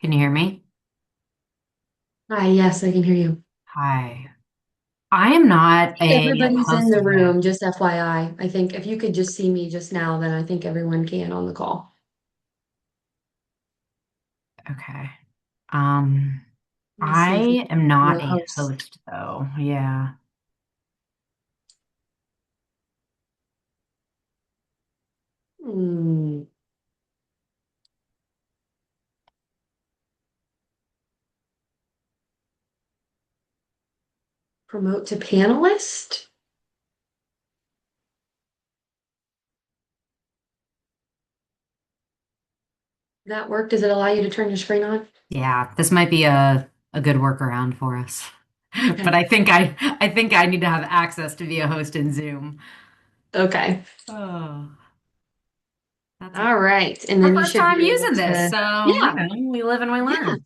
Can you hear me? Hi, yes, I can hear you. Hi. I am not a Everybody's in host the yet. room, just FYI. I think if you could just see me just now, then I think everyone can on the call. Okay. Um, Let me see if we I can am find not the a host. host though. Yeah. Hmm. Promote to panelist? That work? Does it allow you to turn your screen on? Yeah, this might be a good workaround for us. But Okay. I think I need to have access to be a host in Zoom. Okay. Oh, that's okay. All right. And Our then you first should time be able using this, to, so yeah, we live and we yeah. learn.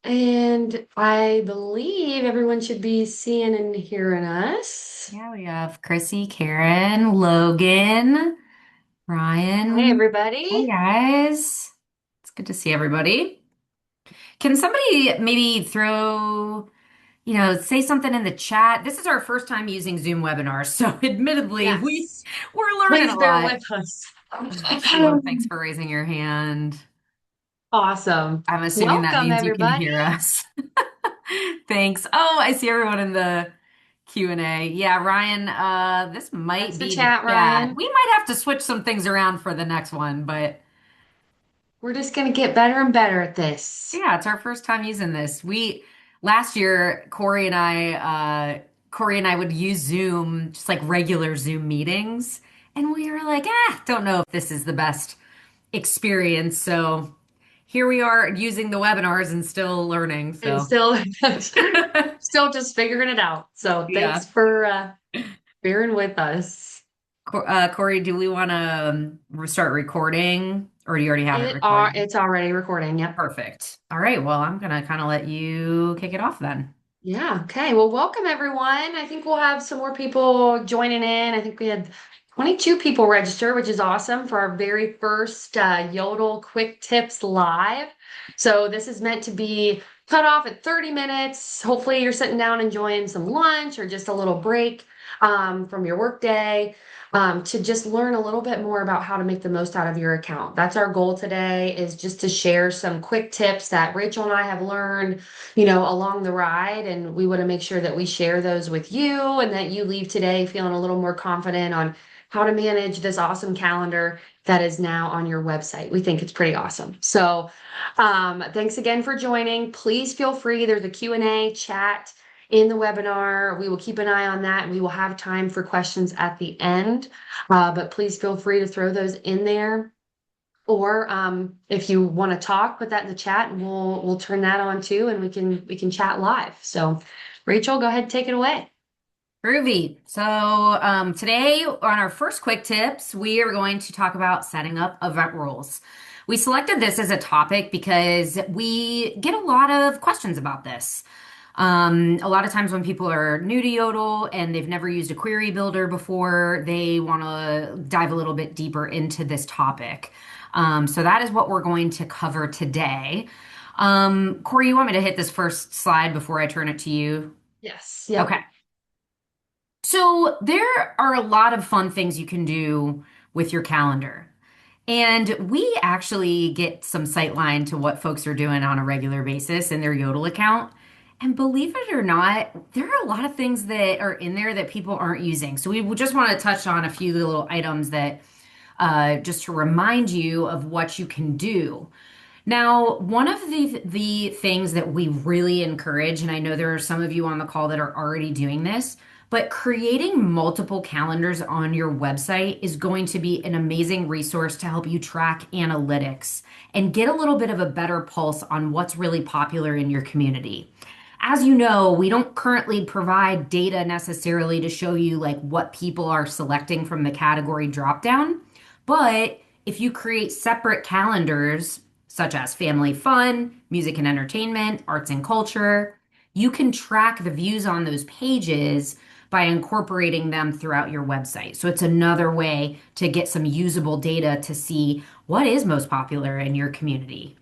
And I believe everyone should be seeing and hearing us. Yeah, we have Chrissy, Karen, Logan, Hi, Ryan. Hey everybody. guys. It's good to see everybody. Can somebody maybe throw, say something in the chat? This is our first time using Zoom webinars, so admittedly, Yes. we're learning Please a bear lot. with us. Sheila, thanks for raising your hand. Awesome. I'm assuming that Welcome, means you can everybody. hear us. Thanks. Oh, I see everyone in the Q&A. Yeah, Ryan, this might That's the be the chat, chat. Ryan. We might have to switch some things around for the next one, but We're just going to get better and better at this. yeah, it's our first time using this. We last year, Corey and I would use Zoom, just like regular Zoom meetings, and we were like, don't know if this is the best experience. So here we are using the webinars and still learning. And So still, still just figuring it out. So yeah. thanks for bearing with us. Corey, do we want to start recording, or do you already have it recording? It's already recording. Yep. Perfect. All right. Well, I'm gonna kind of let you kick it off then. Yeah. Okay. Well, welcome everyone. I think we'll have some more people joining in. I think we had 22 people register, which is awesome for our very first Yodel Quick Tips Live. So this is meant to be cut off at 30 minutes. Hopefully you're sitting down enjoying some lunch or just a little break from your workday to just learn a little bit more about how to make the most out of your account. That's our goal today is just to share some quick tips that Rachel and I have learned along the ride. And we want to make sure that we share those with you and that you leave today feeling a little more confident on how to manage this awesome calendar that is now on your website. We think it's pretty awesome. So, thanks again for joining. Please feel free. There's a Q&A chat in the webinar. We will keep an eye on that and we will have time for questions at the end. But please feel free to throw those in there. Or if you want to talk, put that in the chat and we'll turn that on too and we can chat live. So Rachel, go ahead and take it away. Groovy. So today on our first quick tips, we are going to talk about setting up event rules. We selected this as a topic because we get a lot of questions about this. A lot of times when people are new to Yodel and they've never used a query builder before, they want to dive a little bit deeper into this topic. So that is what we're going to cover today. Corey, you want me to hit this first slide before I turn it to you? Yes. Okay. Yep. So there are a lot of fun things you can do with your calendar. And we actually get some sightline to what folks are doing on a regular basis in their Yodel account. And believe it or not, there are a lot of things that are in there that people aren't using. So we just want to touch on a few little items that just to remind you of what you can do. Now, one of the things that we really encourage, and I know there are some of you on the call that are already doing this, but creating multiple calendars on your website is going to be an amazing resource to help you track analytics and get a little bit of a better pulse on what's really popular in your community. As you know, we don't currently provide data necessarily to show you like what people are selecting from the category dropdown, but if you create separate calendars, such as family fun, music and entertainment, arts and culture, you can track the views on those pages by incorporating them throughout your website. So it's another way to get some usable data to see what is most popular in your community.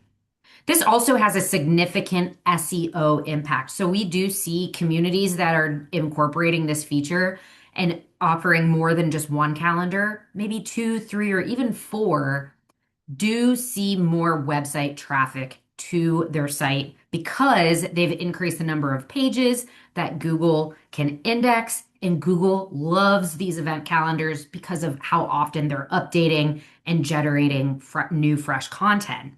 This also has a significant SEO impact. So we do see communities that are incorporating this feature and offering more than just one calendar, maybe two, three, or even four, do see more website traffic to their site because they've increased the number of pages that Google can index. And Google loves these event calendars because of how often they're updating and generating new, fresh content.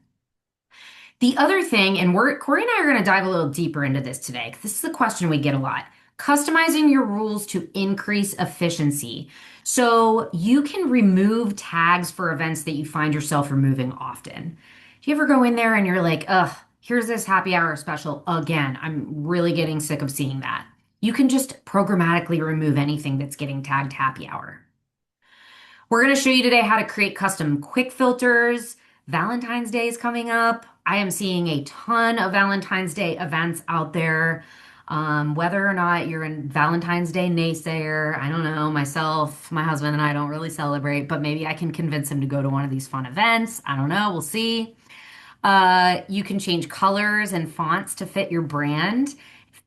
The other thing, and Corey and I are going to dive a little deeper into this today, because this is a question we get a lot. Customizing your rules to increase efficiency. So you can remove tags for events that you find yourself removing often. Do you ever go in there and you're like, ugh, here's this happy hour special again? I'm really getting sick of seeing that. You can just programmatically remove anything that's getting tagged happy hour. We're going to show you today how to create custom quick filters. Valentine's Day is coming up. I am seeing a ton of Valentine's Day events out there. Whether or not you're a Valentine's Day naysayer, I don't know. Myself, my husband, and I don't really celebrate, but maybe I can convince him to go to one of these fun events. I don't know. We'll see. You can change colors and fonts to fit your brand.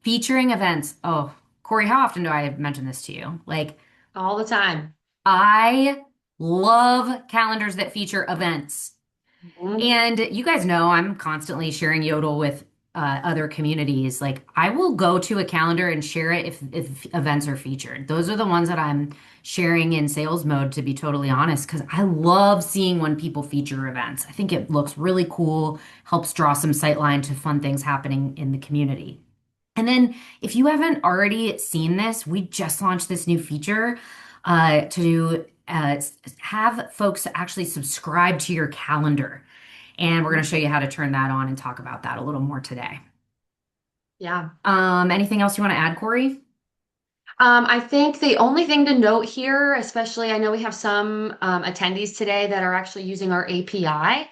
Featuring events. Oh, Corey, how often do I mention this to you? Like, All the time. I love calendars that feature events. Mhm. And you guys know I'm constantly sharing Yodel with other communities. Like I will go to a calendar and share it if events are featured. Those are the ones that I'm sharing in sales mode, to be totally honest, because I love seeing when people feature events. I think it looks really cool, helps draw some sightline to fun things happening in the community. And then, if you haven't already seen this, we just launched this new feature to have folks actually subscribe to your calendar. And we're going to show you how to turn that on and talk about that a little more today. Yeah. Anything else you want to add, Corey? I think the only thing to note here, especially I know we have some attendees today that are actually using our API.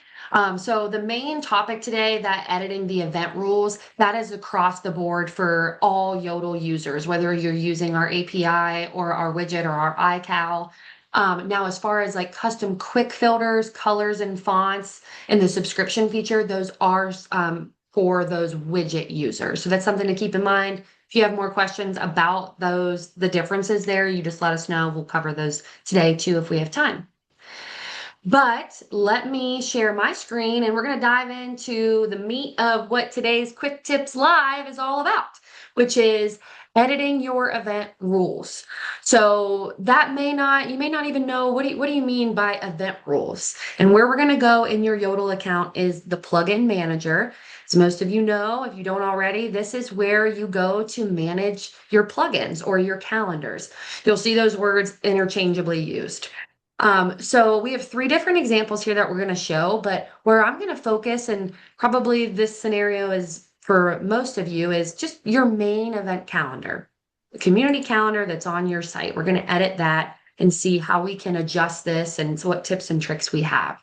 So the main topic today, that editing the event rules, that is across the board for all Yodel users, whether you're using our API or our widget or our iCal. Now, as far as like custom quick filters, colors and fonts, and the subscription feature, those are for those widget users. So that's something to keep in mind. If you have more questions about the differences there, you just let us know. We'll cover those today too if we have time. But let me share my screen and we're going to dive into the meat of what today's Quick Tips Live is all about, which is editing your event rules. So you may not even know what do you mean by event rules? And where we're going to go in your Yodel account is the plugin manager. As most of you know, if you don't already, this is where you go to manage your plugins or your calendars. You'll see those words interchangeably used. So we have three different examples here that we're going to show, but where I'm going to focus, and probably this scenario is for most of you, is just your main event calendar, the community calendar that's on your site. We're going to edit that and see how we can adjust this and so what tips and tricks we have.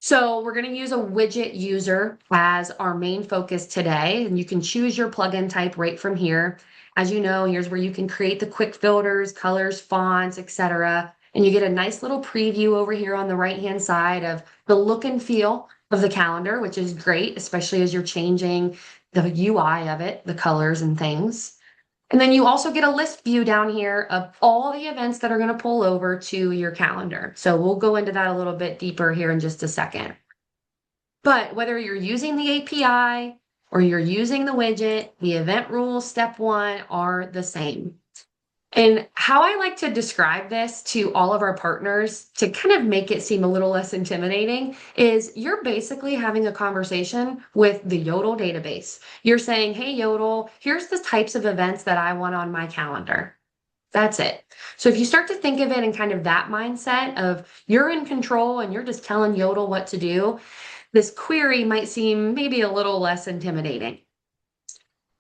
So we're going to use a widget user as our main focus today, and you can choose your plugin type right from here. As you know, here's where you can create the quick filters, colors, fonts, etc. And you get a nice little preview over here on the right-hand side of the look and feel of the calendar, which is great, especially as you're changing the UI of it, the colors and things. And then you also get a list view down here of all the events that are going to pull over to your calendar. So we'll go into that a little bit deeper here in just a second. But whether you're using the API or you're using the widget, the event rules, step one, are the same. And how I like to describe this to all of our partners to kind of make it seem a little less intimidating is you're basically having a conversation with the Yodel database. You're saying, hey, Yodel, here's the types of events that I want on my calendar. That's it. So if you start to think of it in kind of that mindset of you're in control and you're just telling Yodel what to do, this query might seem maybe a little less intimidating.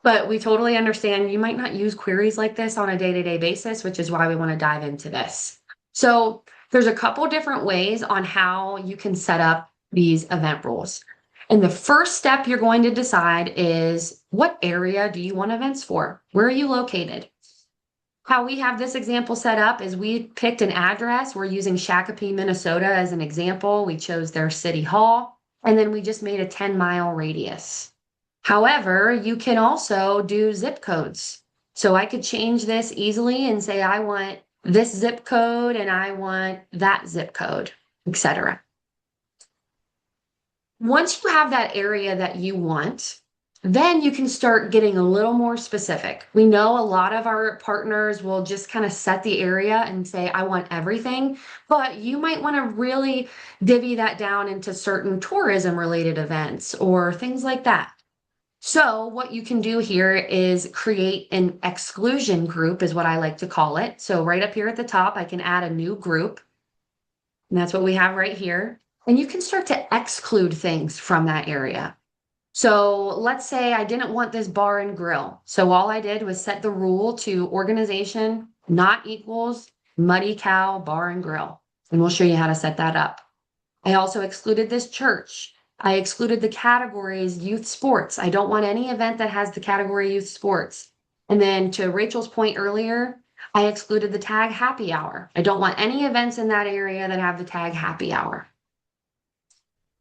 But we totally understand you might not use queries like this on a day-to-day basis, which is why we want to dive into this. So there's a couple different ways on how you can set up these event rules. And the first step you're going to decide is what area do you want events for? Where are you located? How we have this example set up is we picked an address. We're using Shakopee, Minnesota as an example. We chose their city hall. and then we just made a 10-mile radius. However, you can also do zip codes. So I could change this easily and say, I want this zip code and I want that zip code, etc. Once you have that area that you want, then you can start getting a little more specific. We know a lot of our partners will just kind of set the area and say, I want everything, but you might want to really divvy that down into certain tourism related events or things like that. So, what you can do here is create an exclusion group, is what I like to call it. So, right up here at the top, I can add a new group. And that's what we have right here. And you can start to exclude things from that area. So let's say I didn't want this bar and grill. So all I did was set the rule to organization not equals muddy cow bar and grill. And we'll show you how to set that up. I also excluded this church. I excluded the categories youth sports. I don't want any event that has the category youth sports. And then to Rachel's point earlier, I excluded the tag happy hour. I don't want any events in that area that have the tag happy hour.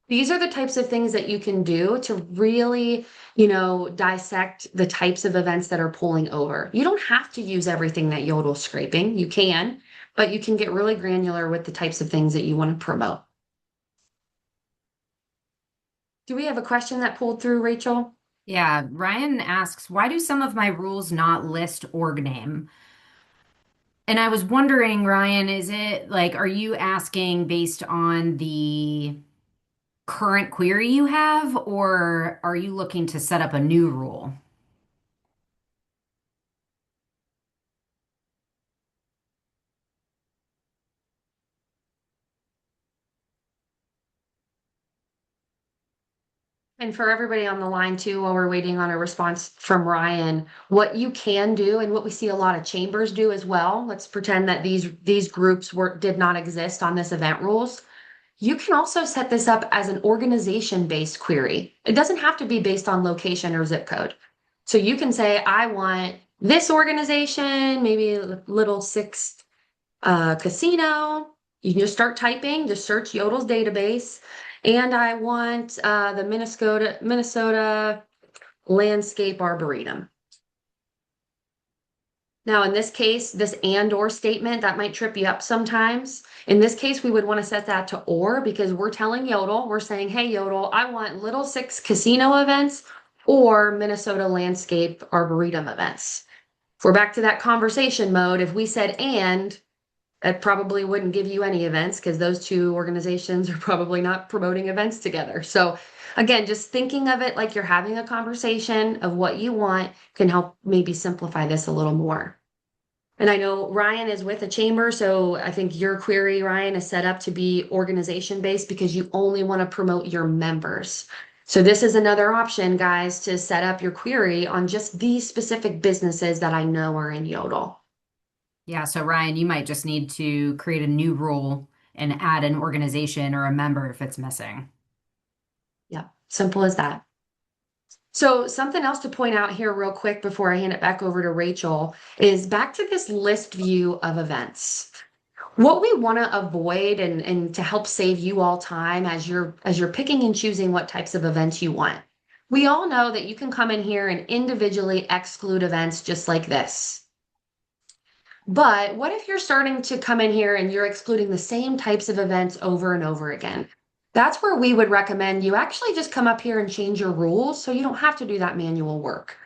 These are the types of things that you can do to really, dissect the types of events that are pulling over. You don't have to use everything that Yodel's scraping. You can, but you can get really granular with the types of things that you want to promote. Do we have a question that pulled through, Rachel? Yeah, Ryan asks, why do some of my rules not list org name? And I was wondering, Ryan, is it like, are you asking based on the current query you have, or are you looking to set up a new rule? And for everybody on the line too, while we're waiting on a response from Ryan, what you can do and what we see a lot of chambers do as well. Let's pretend that these groups did not exist on this event rules. You can also set this up as an organization-based query. It doesn't have to be based on location or zip code. So you can say, I want this organization, maybe Little Six casino. You can just start typing, just search Yodel's database. And I want the Minnesota Landscape Arboretum. Now, in this case, this and or statement that might trip you up sometimes. In this case, we would want to set that to or because we're telling Yodel, we're saying, hey, Yodel, I want Little Six casino events or Minnesota Landscape Arboretum events. If we're back to that conversation mode, if we said and, that probably wouldn't give you any events because those two organizations are probably not promoting events together. So again, just thinking of it like you're having a conversation of what you want can help maybe simplify this a little more. And I know Ryan is with a chamber, so I think your query, Ryan, is set up to be organization based because you only want to promote your members. So this is another option, guys, to set up your query on just these specific businesses that I know are in Yodel. Yeah, so Ryan, you might just need to create a new rule and add an organization or a member if it's missing. Yeah, simple as that. So something else to point out here real quick before I hand it back over to Rachel is back to this list view of events. What we want to avoid and to help save you all time as you're picking and choosing what types of events you want. We all know that you can come in here and individually exclude events just like this. But what if you're starting to come in here and you're excluding the same types of events over and over again? That's where we would recommend you actually just come up here and change your rules so you don't have to do that manual work.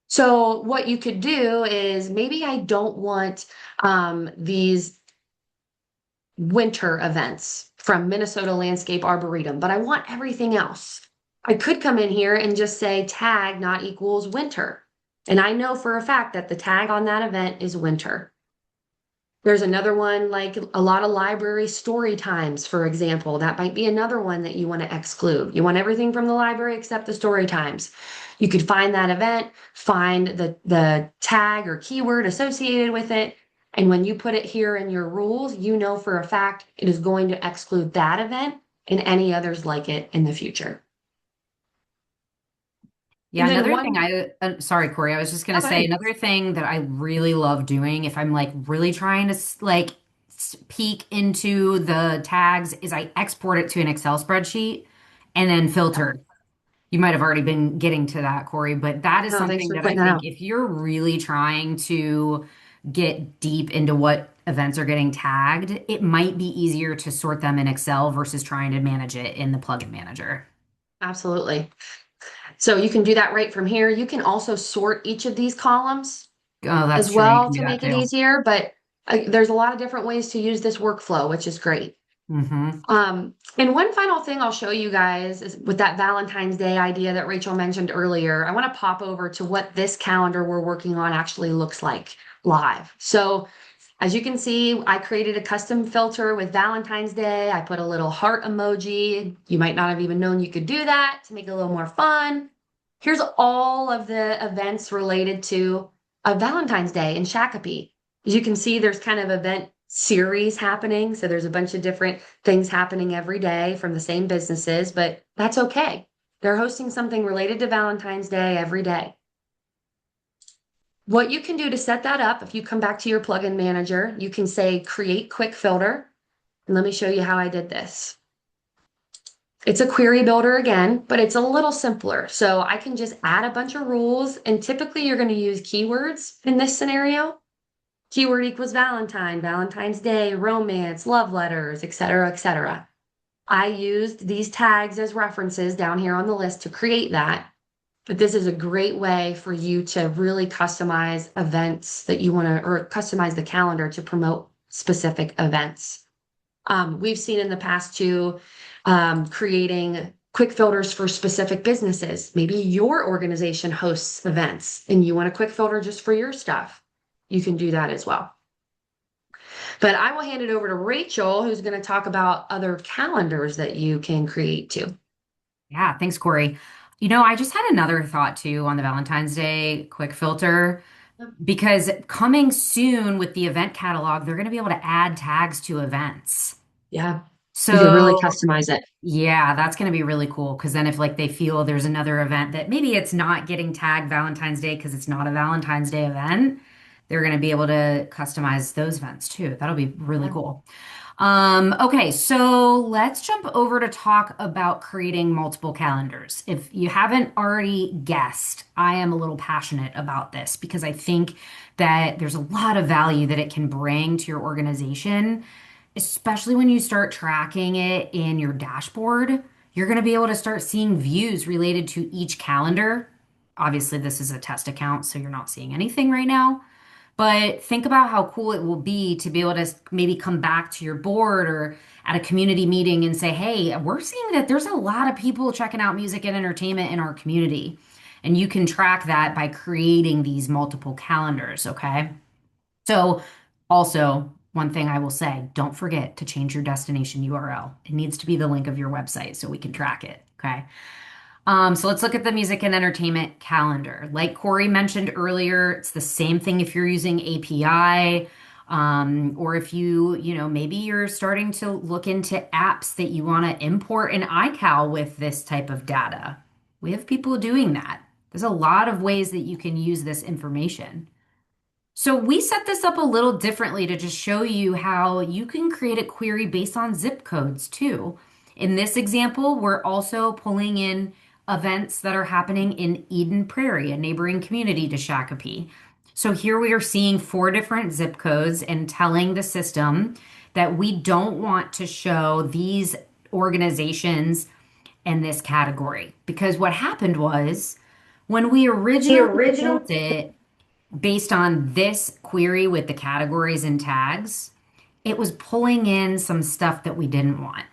So what you could do is maybe I don't want these winter events from Minnesota Landscape Arboretum, but I want everything else. I could come in here and just say tag not equals winter. And I know for a fact that the tag on that event is winter. There's another one like a lot of library story times, for example. That might be another one that you want to exclude. You want everything from the library except the story times. You could find that event, find the tag or keyword associated with it. And when you put it here in your rules, you know for a fact it is going to exclude that event and any others like it in the future. Yeah, And then another one, thing sorry, Corey, I was just gonna oh, go say ahead. another thing that I really love doing if I'm like really trying to peek into the tags is I export it to an Excel spreadsheet and then filter. You might have already been getting to that, Corey, but that is No, thanks something for that I pointing that think out. if you're really trying to get deep into what events are getting tagged, it might be easier to sort them in Excel versus trying to manage it in the plugin manager. Absolutely. So you can do that right from here. You can also sort each of these columns Oh, that's as true. You well can do to that make it too. easier, but there's a lot of different ways to use this workflow, which is great. Hmm. And one final thing I'll show you guys is with that Valentine's Day idea that Rachel mentioned earlier, I want to pop over to what this calendar we're working on actually looks like live. So as you can see, I created a custom filter with Valentine's Day. I put a little heart emoji. You might not have even known you could do that to make it a little more fun. Here's all of the events related to a Valentine's Day in Shakopee. As you can see, there's kind of event series happening. So there's a bunch of different things happening every day from the same businesses, but that's okay. They're hosting something related to Valentine's Day every day. What you can do to set that up, if you come back to your plugin manager, you can say create quick filter. And let me show you how I did this. It's a query builder again, but it's a little simpler. So I can just add a bunch of rules, and typically you're going to use keywords in this scenario. Keyword equals Valentine, Valentine's Day, romance, love letters, etc., etc. I used these tags as references down here on the list to create that. But this is a great way for you to really customize events that you want to, or customize the calendar to promote specific events. We've seen in the past too, creating quick filters for specific businesses. Maybe your organization hosts events and you want a quick filter just for your stuff. You can do that as well. But I will hand it over to Rachel, who's going to talk about other calendars that you can create too. Yeah, thanks, Corey. I just had another thought too on the Valentine's Day quick filter because coming soon with the event catalog, they're going to be able to add tags to events. Yeah, you can really So customize it. yeah, that's going to be really cool because then if like they feel there's another event that maybe it's not getting tagged Valentine's Day because it's not a Valentine's Day event, they're going to be able to customize those events too. That'll be really Yeah. cool. Okay, so let's jump over to talk about creating multiple calendars. If you haven't already guessed, I am a little passionate about this because I think that there's a lot of value that it can bring to your organization, especially when you start tracking it in your dashboard. You're going to be able to start seeing views related to each calendar. Obviously, this is a test account, so you're not seeing anything right now. But think about how cool it will be to be able to maybe come back to your board or at a community meeting and say, hey, we're seeing that there's a lot of people checking out music and entertainment in our community. And you can track that by creating these multiple calendars, okay? So, also, one thing I will say, don't forget to change your destination URL. It needs to be the link of your website so we can track it, okay? So let's look at the music and entertainment calendar. Like Corey mentioned earlier, it's the same thing if you're using API, or if maybe you're starting to look into apps that you want to import an iCal with this type of data. We have people doing that. There's a lot of ways that you can use this information. So we set this up a little differently to just show you how you can create a query based on zip codes too. In this example, we're also pulling in events that are happening in Eden Prairie, a neighboring community to Shakopee. So here we are seeing four different zip codes and telling the system that we don't want to show these organizations in this category. Because what happened was when we The originally original. built it, based on this query with the categories and tags, it was pulling in some stuff that we didn't want.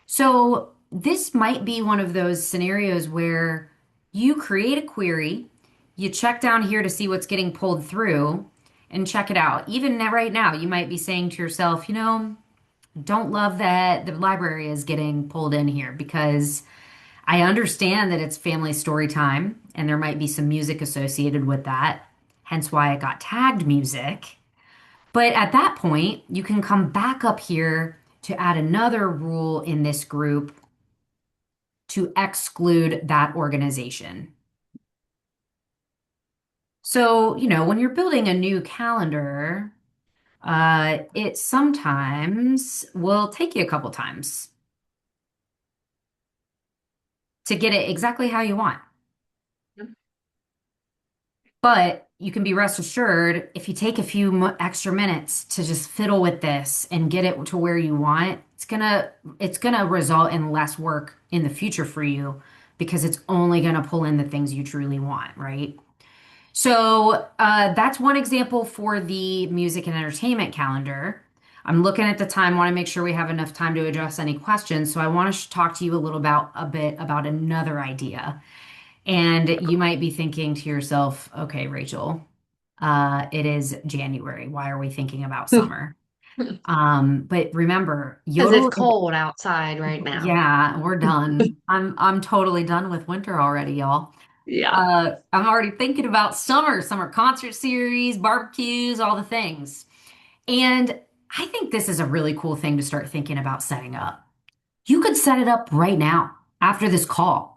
So this might be one of those scenarios where you create a query, you check down here to see what's getting pulled through, and check it out. Even right now, you might be saying to yourself, don't love that the library is getting pulled in here because I understand that it's family story time and there might be some music associated with that, hence why it got tagged music. But at that point, you can come back up here to add another rule in this group to exclude that organization. So, when you're building a new calendar, it sometimes will take you a couple times. to get it exactly how you want. But you can be rest assured if you take a few extra minutes to just fiddle with this and get it to where you want, it's gonna result in less work in the future for you because it's only gonna pull in the things you truly want, right? So that's one example for the music and entertainment calendar. I'm looking at the time, want to make sure we have enough time to address any questions. So I want to talk to you a bit about another idea. And you might be thinking to yourself, okay, Rachel, it is January. Why are we thinking about summer? But remember, Because it's Yodel, cold outside right now. yeah, we're done. I'm totally done with winter already, y'all. Yeah. I'm already thinking about summer concert series, barbecues, all the things. And I think this is a really cool thing to start thinking about setting up. You could set it up right now after this call.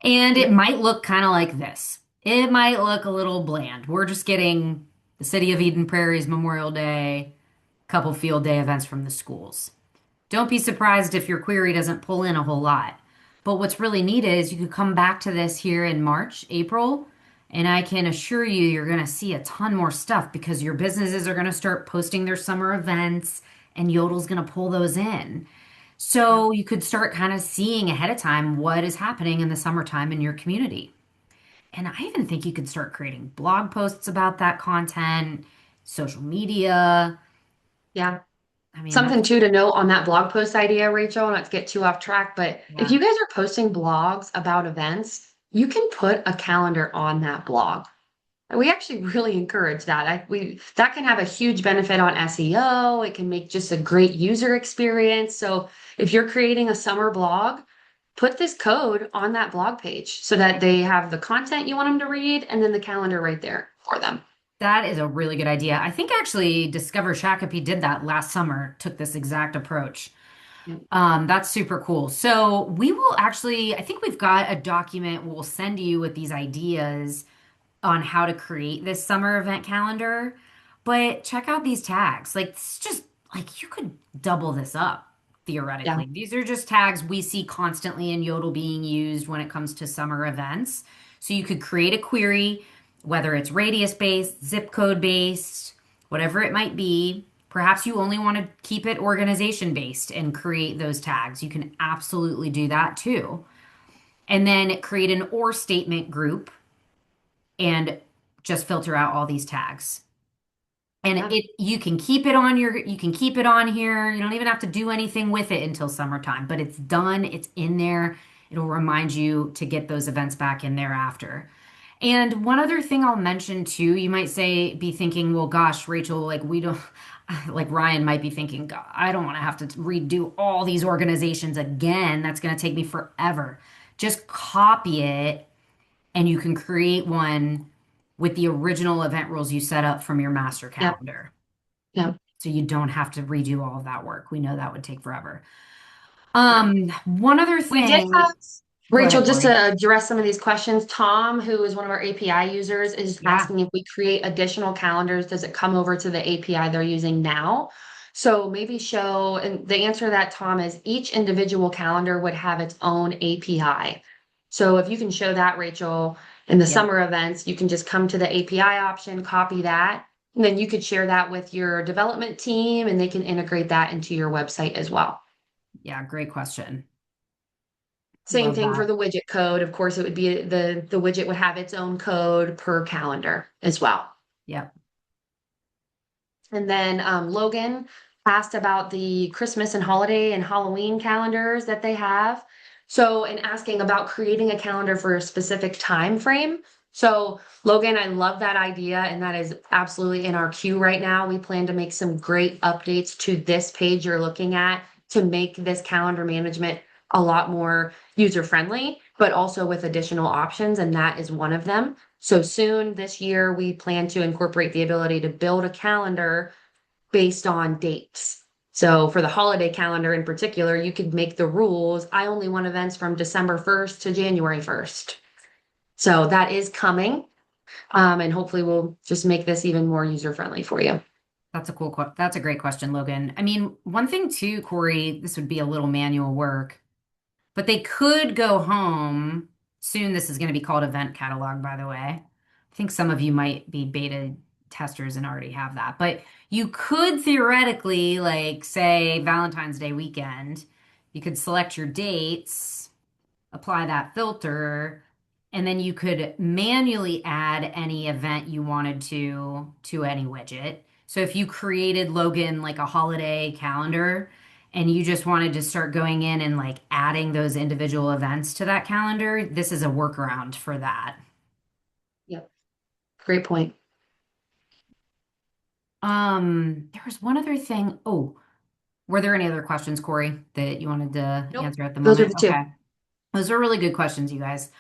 And it Yep. might look kind of like this. It might look a little bland. We're just getting the City of Eden Prairie's Memorial Day, couple field day events from the schools. Don't be surprised if your query doesn't pull in a whole lot. But what's really neat is you could come back to this here in March, April, and I can assure you you're going to see a ton more stuff because your businesses are going to start posting their summer events and Yodel's going to pull those in. Yep. So you could start kind of seeing ahead of time what is happening in the summertime in your community. And I even think you could start creating blog posts about that content, social media. Yeah. I mean, Something that's, too to note on that blog post idea, Rachel, not to get too off track, but if yeah. you guys are posting blogs about events, you can put a calendar on that blog. And we actually really encourage that. That can have a huge benefit on SEO. It can make just a great user experience. So if you're creating a summer blog, put this code on that blog page so that they have the content you want them to read and then the calendar right there for them. That is a really good idea. I think actually Discover Shakopee did that last summer, took this exact approach. Yep. That's super cool. So we will actually, I think we've got a document we'll send you with these ideas on how to create this summer event calendar. But check out these tags. Like, it's just like you could double this up Yeah. theoretically. These are just tags we see constantly in Yodel being used when it comes to summer events. So you could create a query, whether it's radius based, zip code based, whatever it might be. Perhaps you only want to keep it organization based and create those tags. You can absolutely do that too. And then create an or statement group and just filter out all these tags. And Yeah. it you can keep it on your you can keep it on here. You don't even have to do anything with it until summertime, but it's done, it's in there. It'll remind you to get those events back in there after. And one other thing I'll mention too, you might say be thinking, well, gosh, Rachel, like we don't like Ryan might be thinking, God, I don't want to have to redo all these organizations again. That's going to take me forever. Just copy it and you can create one with the original event rules you set up from your master Yep. calendar. Yep. So you don't have to redo all of that work. We know that would take forever. Yep. One other We did have thing, go Rachel, ahead, just Corey. to address some of these questions. Tom, who is one of our API users, is Yeah, asking if we create additional calendars, does it come over to the API they're using now? So maybe show, and the answer to that, Tom, is each individual calendar would have its own API. So if you can show that, Rachel, in the yeah, summer events, you can just come to the API option, copy that, and then you could share that with your development team and they can integrate that into your website as well. yeah, great question. Same Love thing for that. the widget code. Of course, it would be the widget would have its own code per calendar as well. Yep, And then Logan asked about the Christmas and holiday and Halloween calendars that they have. So, and asking about creating a calendar for a specific time frame. So, Logan, I love that idea, and that is absolutely in our queue right now. We plan to make some great updates to this page you're looking at to make this calendar management a lot more user friendly, but also with additional options, and that is one of them. So soon this year, we plan to incorporate the ability to build a calendar based on dates. So for the holiday calendar in particular, you could make the rules. I only want events from December 1st to January 1st. So that is coming. And hopefully we'll just make this even more user friendly for you. that's a great question, Logan. I mean, one thing too, Corey, this would be a little manual work. but they could go home soon. This is going to be called Event Catalog, by the way. I think some of you might be beta testers and already have that, but you could theoretically, like, say Valentine's Day weekend, you could select your dates, apply that filter, and then you could manually add any event you wanted to any widget. So if you created Logan like a holiday calendar and you just wanted to start going in and like adding those individual events to that calendar, this is a workaround for that. Yep. Great point. There was one other thing. Oh, were there any other questions, Corey, that you wanted to Nope. answer at the Those are moment? the two. Okay. Those are really good questions, you guys.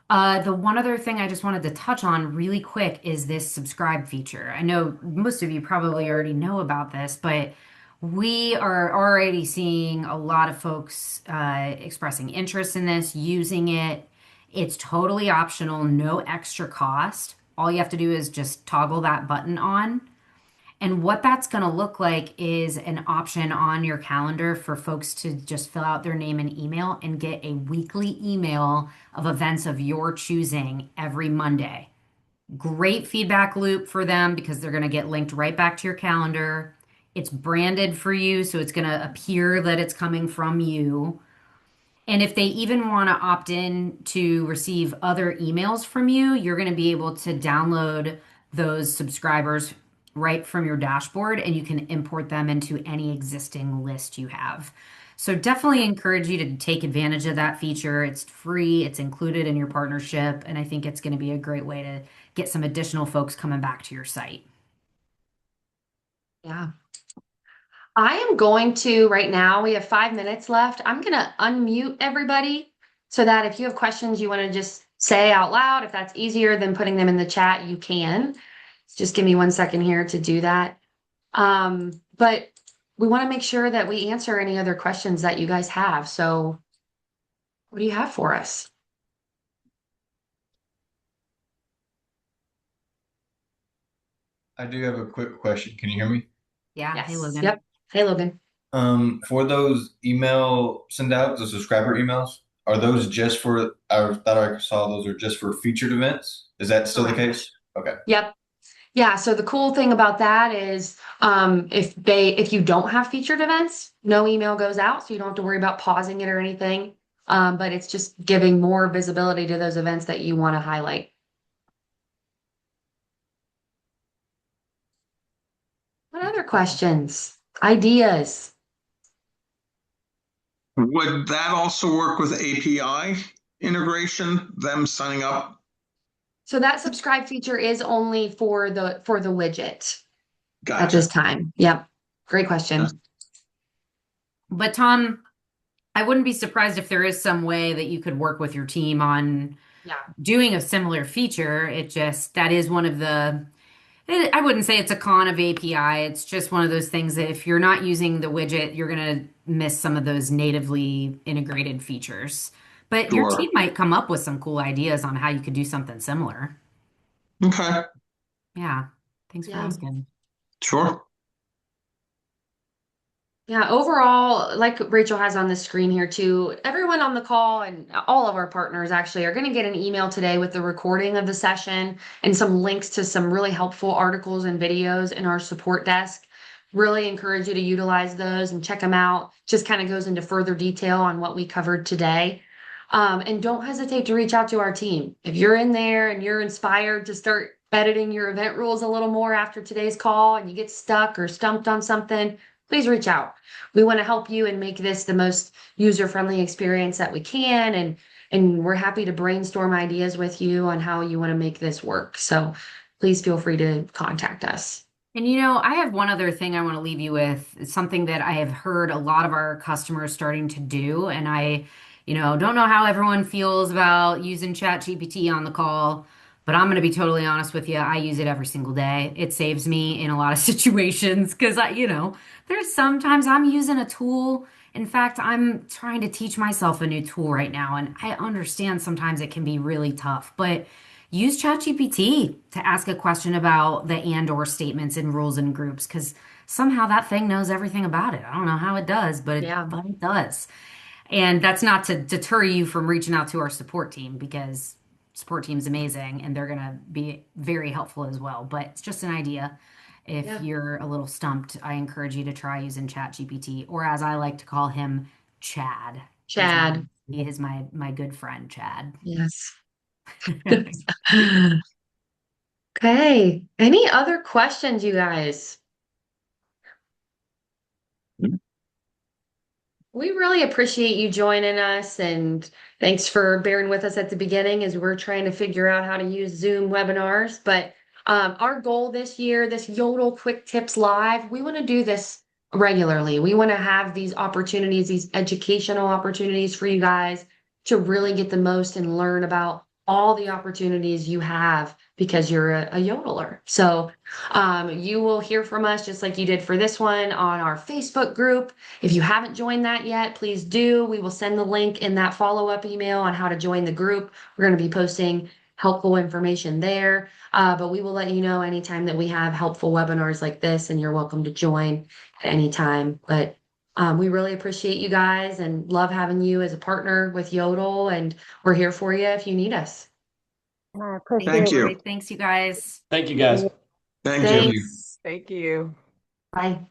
The one other thing I just wanted to touch on really quick is this subscribe feature. I know most of you probably already know about this, but we are already seeing a lot of folks expressing interest in this, using it. It's totally optional, no extra cost. All you have to do is just toggle that button on. And what that's going to look like is an option on your calendar for folks to just fill out their name and email and get a weekly email of events of your choosing every Monday. Great feedback loop for them because they're going to get linked right back to your calendar. It's branded for you, so it's going to appear that it's coming from you. And if they even want to opt in to receive other emails from you, you're going to be able to download those subscribers right from your dashboard and you can import them into any existing list you have. So definitely encourage you to take advantage of that feature. It's free, it's included in your partnership, and I think it's going to be a great way to get some additional folks coming back to your site. Yeah. I am going to right now, we have 5 minutes left. I'm going to unmute everybody so that if you have questions you want to just say out loud, if that's easier than putting them in the chat, you can. Just give me 1 second here to do that. But we want to make sure that we answer any other questions that you guys have. So what do you have for us? I do have a quick question. Can you hear me? Yeah. Hey, Yes. Logan. Yep. Hey, Logan. For those email send outs, the subscriber emails, are those just for, I thought I saw those are just for featured events. Is that still the Correct. case? Okay. Yep. Yeah, so the cool thing about that is if you don't have featured events, no email goes out, so you don't have to worry about pausing it or anything. But it's just giving more visibility to those events that you want to highlight. What other questions? Ideas? Would that also work with API integration, them signing up? So that subscribe feature is only for the widget at this Gotcha. time. Yep. Great question. But Tom, I wouldn't be surprised if there is some way that you could work with your team on Yeah. doing a similar feature. It just, that is one of I wouldn't say it's a con of API. It's just one of those things that if you're not using the widget, you're going to miss some of those natively integrated features. But your Sure. team might come up with some cool ideas on how you could do something similar. Okay. Yeah. Thanks for Yeah. asking. Sure. Yeah, overall, like Rachel has on the screen here too, everyone on the call and all of our partners actually are going to get an email today with the recording of the session and some links to some really helpful articles and videos in our support desk. Really encourage you to utilize those and check them out. Just kind of goes into further detail on what we covered today. And don't hesitate to reach out to our team. If you're in there and you're inspired to start editing your event rules a little more after today's call and you get stuck or stumped on something, please reach out. We want to help you and make this the most user-friendly experience that we can. And we're happy to brainstorm ideas with you on how you want to make this work. So please feel free to contact us. And I have one other thing I want to leave you with. It's something that I have heard a lot of our customers starting to do. And I don't know how everyone feels about using ChatGPT on the call, but I'm going to be totally honest with you. I use it every single day. It saves me in a lot of situations because there's sometimes I'm using a tool. In fact, I'm trying to teach myself a new tool right now, and I understand sometimes it can be really tough, but use ChatGPT to ask a question about the and or statements in rules and groups because somehow that thing knows everything about it. I don't know how it does, but Yeah. it does. And that's not to deter you from reaching out to our support team because support team's amazing and they're going to be very helpful as well. But it's just an idea. If Yeah. you're a little stumped, I encourage you to try using ChatGPT, or as I like to call him, Chad. Chad. He is my good friend, Chad. Yes. Okay. Any other questions, you guys? We really appreciate you joining us, and thanks for bearing with us at the beginning as we're trying to figure out how to use Zoom webinars. But our goal this year, this Yodel Quick Tips Live, we want to do this regularly. We want to have these opportunities, these educational opportunities for you guys to really get the most and learn about all the opportunities you have because you're a yodeler. So you will hear from us just like you did for this one on our Facebook group. If you haven't joined that yet, please do. We will send the link in that follow-up email on how to join the group. We're going to be posting helpful information there. But we will let you know anytime that we have helpful webinars like this, and you're welcome to join at any time. But we really appreciate you guys and love having you as a partner with Yodel, and we're here for you if you need us. I Thank appreciate you. Right. Thanks, you guys. Thank you, guys. Thank you. Thanks. Thank you. Bye.